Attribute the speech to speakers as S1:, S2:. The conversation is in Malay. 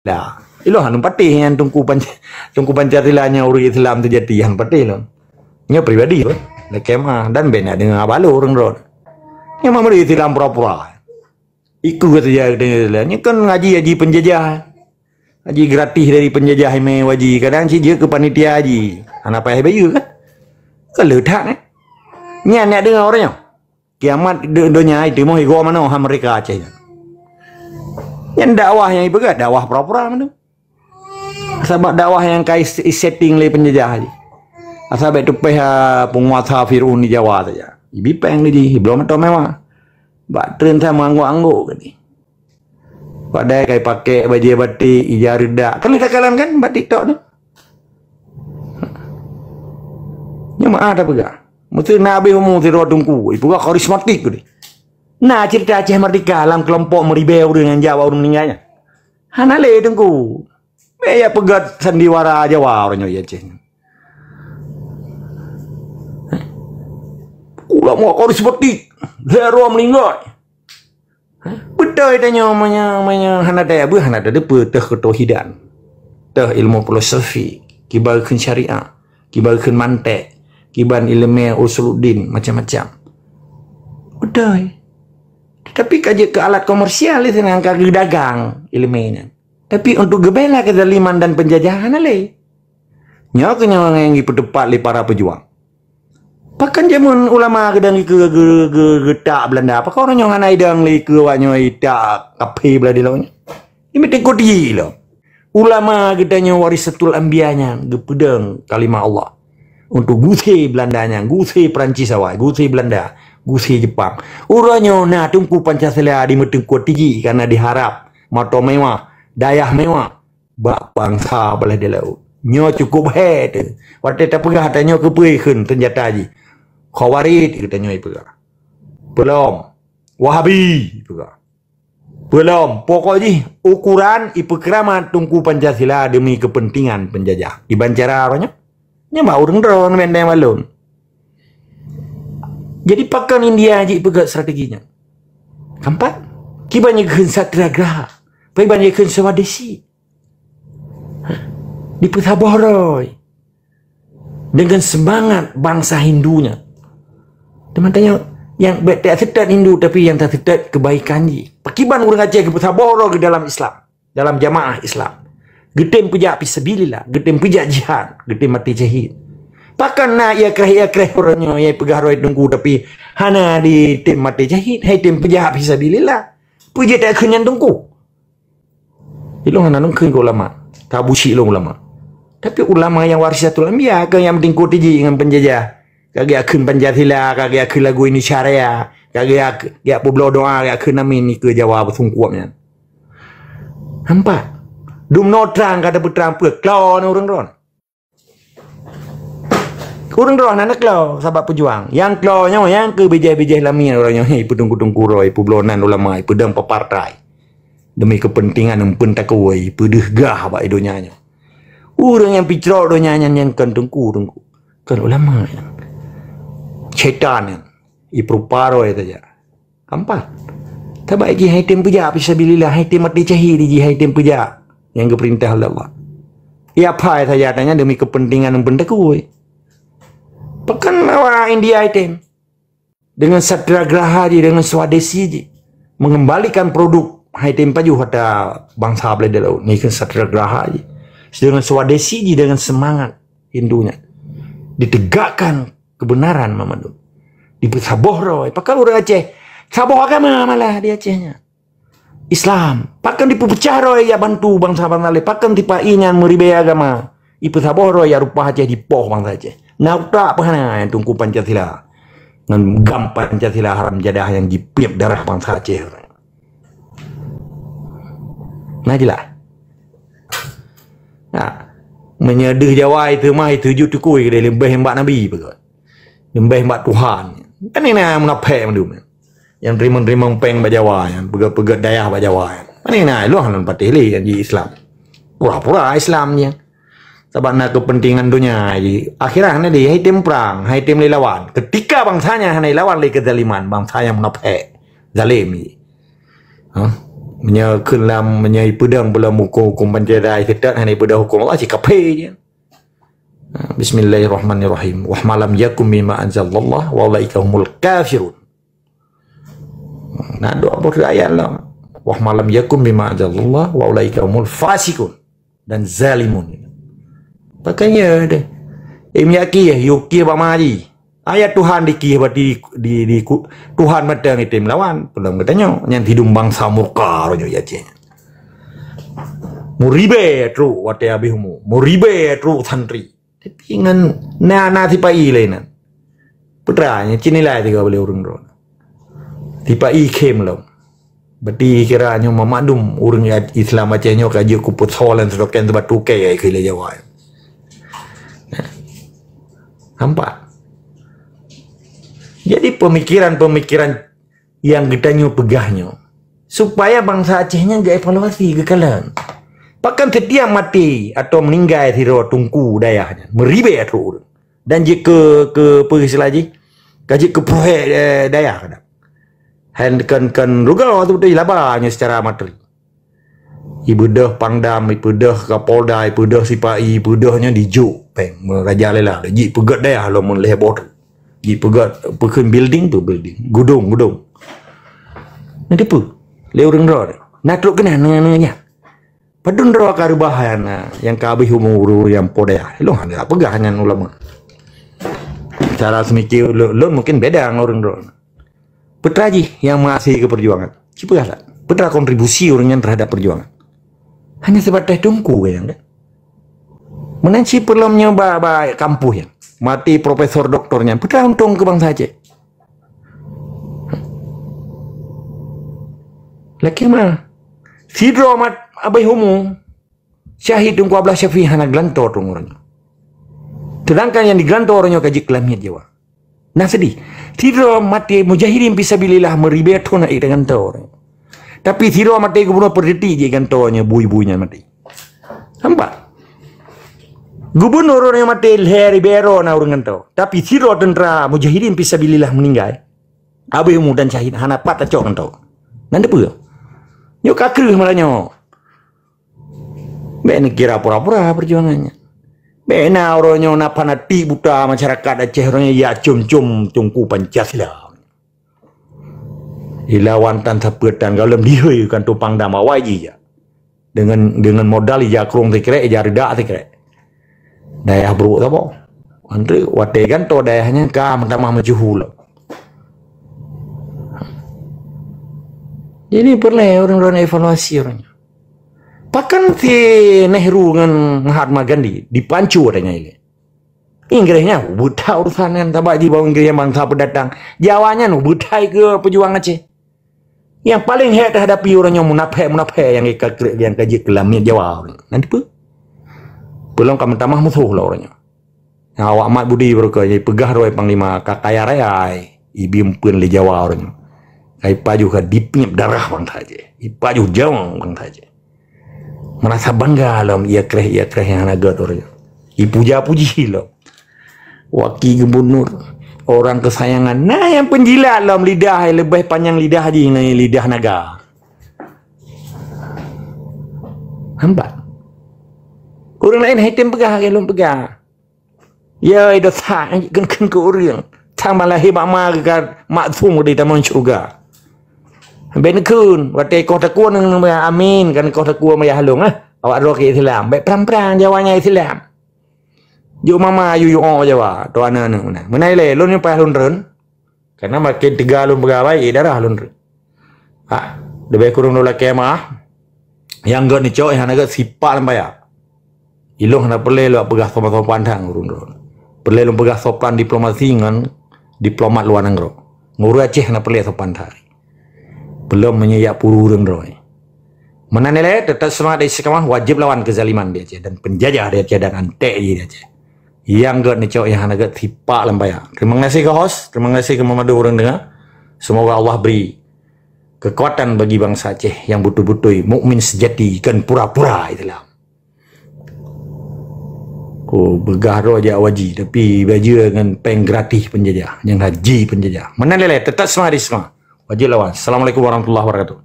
S1: Dah. Ilo hanum patih yang tungku Pancasila nya uri Islam tu jati yang patih lo. Nya pribadi lo. Lekemah dan bena dengan abalo orang ron. Nya mama di Islam pura-pura. Iku kata dia dengan nya kan ngaji penjajah. Haji gratis dari penjajah me waji. Kadang si dia ke panitia haji. Anak payah bayu kan. Kalau tak nya nak dengar orangnya. Kiamat dunia itu mau higo mana ha mereka Aceh. Yang dakwah yang ibu dakwah pura-pura mana. Sebab dakwah yang kai setting le penjajah aja. Asal betul penguasa Fir'aun di Jawa saja. Ibi peng ni belum tahu memang. Bak tren sama angguk-angguk kan ni. Padahal kai pakai baju batik ija redak. Kalau tak kalam kan batik tok tu. Nya ada pega. Mesti Nabi umum ti rodungku. Ibu gak karismatik tu. Nah cerita Aceh Merdeka dalam kelompok meribau dengan Jawa orang meninggalnya. Hanale dengku. Ya pegat sandiwara Jawa orangnya ya Aceh. Ulah mau karismatik. Zero meninggal. Betul tanya namanya hanada apa hanada depa teh ketauhidan. Teh ilmu filosofi, kibarkeun syariah, kibarkeun mantek, kiban ilmu usuluddin macam-macam. Betul. Tapi kaji ke alat komersial itu yang kagak dagang ilmunya. Tapi untuk gebela kezaliman dan penjajahan ale. Nya kena yang diperdepat oleh para pejuang. Pakan jamun ulama gedang ke getak Belanda. Apa kau orang yang anai dang li ke wanyo ita kape Belanda lawan. Ini tekodi lo. Ulama gedangnya warisatul anbiyanya gepedang kalimah Allah. Untuk gusi Belandanya, gusi Perancis awak, gusi Belanda, gusi Jepang. Uranya na tungku Pancasila di metengku tinggi karena diharap mata mewah, dayah mewah, bak bangsa belah di laut. Nyo cukup head. Waktu tak pegah tanya ke perikun senjata haji. Khawarid katanya pegah. Belum. Wahabi pegah. Belum. Pokoknya ukuran ipekeramat tungku Pancasila demi kepentingan penjajah. Dibancara orangnya. Nya mau orang mendai malun. Jadi pakan India aja pegat strateginya. Keempat, kibanya keun satyagraha, pibanya keun swadesi. Di Petaboroi dengan semangat bangsa Hindunya. Teman-teman yang tak sedat Hindu tapi yang tak sedat kebaikan ji. Pakiban orang Aceh ke Petaboroi ke dalam Islam, dalam jamaah Islam. Getem pejak fisabilillah, getem pejak jihad, getem mati syahid. Pakan na ia kreh orangnya ia pegah roi tunggu tapi hana di tim mati syahid, hai tim pejak fisabilillah. Pejak tak kenyan tunggu. Ilong hana nungkeun ke ulama, tabusi lo ulama. Tapi ulama yang warisatul anbiya ke yang penting kotiji dengan penjajah. Kagak akeun Pancasila, kagak akeun lagu ini syariah, kagak ya poblo doa, kagak akeun namin ni ke Jawa besungkuapnya. Nampak? Dum notrang kada putrang pe klau orang ron. Orang ron anak klau sahabat pejuang. Yang klau nya yang ke bijai-bijai lamin orangnya hei pedung-pedung kuroi peblonan ulama pedang pepartai. Demi kepentingan empen takoi pedegah ba idonyanya. Orang yang picrok donyanya yang kan tengku. Kan ulama yang syaitan yang ipruparo itu saja. Keempat. Tabai ji hai tem puja fisabilillah hai tem mati cahid ji hai tem puja. Yang keperintah Allah. Ya apa saja tanya demi kepentingan benda kuy. Pekan awak India item dengan satyagraha dengan swadesi mengembalikan produk item paju pada bangsa Belanda laut ni kan satyagraha dengan swadesi dengan semangat Hindunya ditegakkan kebenaran Mamadun di Saboh pakai orang Aceh Saboh agama malah di Acehnya Islam. Pakan dipecah roy ya bantu bangsa-bangsa le. Pakan tipa inyan meribe agama. Ipu Saboh roy ya rupa Aceh dipoh bangsa Aceh. Nak tak pahana yang tungku Pancasila. Dengan gambar Pancasila haram jadah yang jipiap darah bangsa Aceh. Nah jelas. Nah, menyedih Jawa itu mah itu jutu kui ke lembah hembak Nabi betul. Lembah hembak Tuhan. Kan ini menapek mendum. Yang terima-terima peng Bajawa yang pegat-pegat dayah Bajawa. Mana nak lu hanan patih li yang di Islam. Pura-pura Islamnya. Sebab nak kepentingan dunia ji. Akhirnya dia hai tim perang, hai tim lawan. Ketika bangsanya hanai lawan li kezaliman, bangsa yang menapek zalim ji. Menyekelam menyai pedang belum hukum penjara tidak hanya pedang hukum Allah cakap je. Bismillahirrahmanirrahim. Wa malam yakum bima anzalallah wa ulaika humul kafirun. Nah doa ayat lah. Wa malam yakum bima anzalallah wa ulaika humul fasikun dan zalimun. Makanya deh. Miyaki ya yuki ba maji. Ayat Tuhan dikih di Tuhan madang itu melawan belum katanya yang hidung bangsa murka rojo ya cenya. Muribe tru wate abihumu. Muribe tru santri. Tapi ngan na tipai lainan. Putranya cinilai tiga boleh urang ro. Tipai kem lo. Berarti kiranya mamadum urang Islam acehnya kaji kuput soalan sedoken tempat tukai ya kile Jawa. Nampak? Jadi pemikiran-pemikiran yang gedanya pegahnya supaya bangsa Acehnya gak evaluasi kekalan. Bahkan setiap mati atau meninggal hiro tungku dayahnya meribe atau dan jika ke pergi lagi kaji ke proyek dayah kadang. Hand kan rugal waktu itu labanya secara materi. Ibu dah pangdam, ibu dah kapolda, ibu dah sipai, ibu dahnya dijuk peng raja lela. Ji pegat dayah lo mun leh bot. Di pegat pekan building tu building gudung nanti pu leureng ro natruk kena nanya padun ro karubahan yang kabeh umur yang podeh lo hanya pegahannya ulama cara semikir lo mungkin beda ngoreng ro putraji yang masih ke perjuangan cipulah putra kontribusi orangnya terhadap perjuangan hanya sebatas tungku yang menanci perlu nyoba kampuh yang mati profesor doktornya putra untung ke bangsa Aceh. Laki mana? Sidro mat abai homo syahid tungku ablah syafi'i hana gelantor orangnya. Sedangkan yang digelantor orangnya kaji kelamiat Jawa. Nah sedih. Sidro mati mujahidin fisabilillah meribet hona dengan tor. Tapi sidro mati gubernur perdeti je gantornya bui-buinya mati. Nampak? Gubernur yang mati Heri Bero na urang tau. Tapi siro tentera mujahidin fisabilillah meninggal. Abai umur dan syahid hana pat acok tau. Nanti apa? Yo kakri malahnya. Be kira pura-pura perjuangannya. Be na orangnya na panati buta masyarakat Aceh orangnya ya cum-cum tungku Pancasila. Ilawan tan sapetan galem diheu kan tu pangdam awaji ya. Dengan modal ya krong tikre jarida tikre. Dayah bro apa? Antri wate kan to dayahnya ka mentama majuhul. Jadi perlu orang-orang evaluasi orangnya. Bahkan si Nehru dengan Mahatma Gandhi dipancu adanya ini. Inggrisnya buta urusan yang tabak di bawah Inggris yang bangsa pendatang. Jawanya buta ke pejuang Aceh. Yang paling hebat hadapi orangnya munafik yang kaji kelamnya Jawa. Nanti apa? Belum kami tamah musuh lah orangnya. Yang awak amat budi berkaya pegah roy panglima kakaya raya ibim pun le Jawa orangnya. Kai paju ka dipnyep darah bang saja. Ipaju jauh bang saja. Merasa bangga lah ia kreh yang naga orangnya. Ipuja-puji lah. Wakil gubernur orang kesayangan. Nah yang penjilat lah lidah lebih panjang lidah aja ini lidah naga. Hambat. Orang lain hitam pegah, kelum pegah. Ya, itu tak, kan ke orang. Tak malah hebat magar, maksum di taman syurga. Benekun, waktu kau takut dengan amin, kan kau takut maya halung lah. Awak roh ke Islam, baik perang-perang Jawanya Islam. Yu mama yu Jawa, tu anak mana. Menai le, lun yang payah lun ren. Karena makin 3 lun pegawai, darah lun ren. Lebih kurang dulu kemah. Yang gak ni cowok yang agak sipal bayar. Ilong na perlu lo pegah sopan tang urun ro. Perlu lo pegah sopan diplomasi dengan diplomat luar negeri. Nguru Aceh na perlu sopan tang. Belum menyeyak puru urun ro. Mana nilai tetap semangat di sekamah wajib lawan kezaliman dia Aceh dan penjajah dia Aceh dan antek dia Aceh. Yang gak ni cowok yang agak tipak lembaya. Terima kasih ke host, terima kasih ke Mamadu orang dengar. Semoga Allah beri kekuatan bagi bangsa Aceh yang betul-betul mukmin sejati kan pura-pura itulah. Oh, bergaro aja waji tapi baju dengan peng gratis penjajah yang haji penjajah. Mana lele tetap semangat di semua. Wajib lawan. Assalamualaikum warahmatullahi wabarakatuh.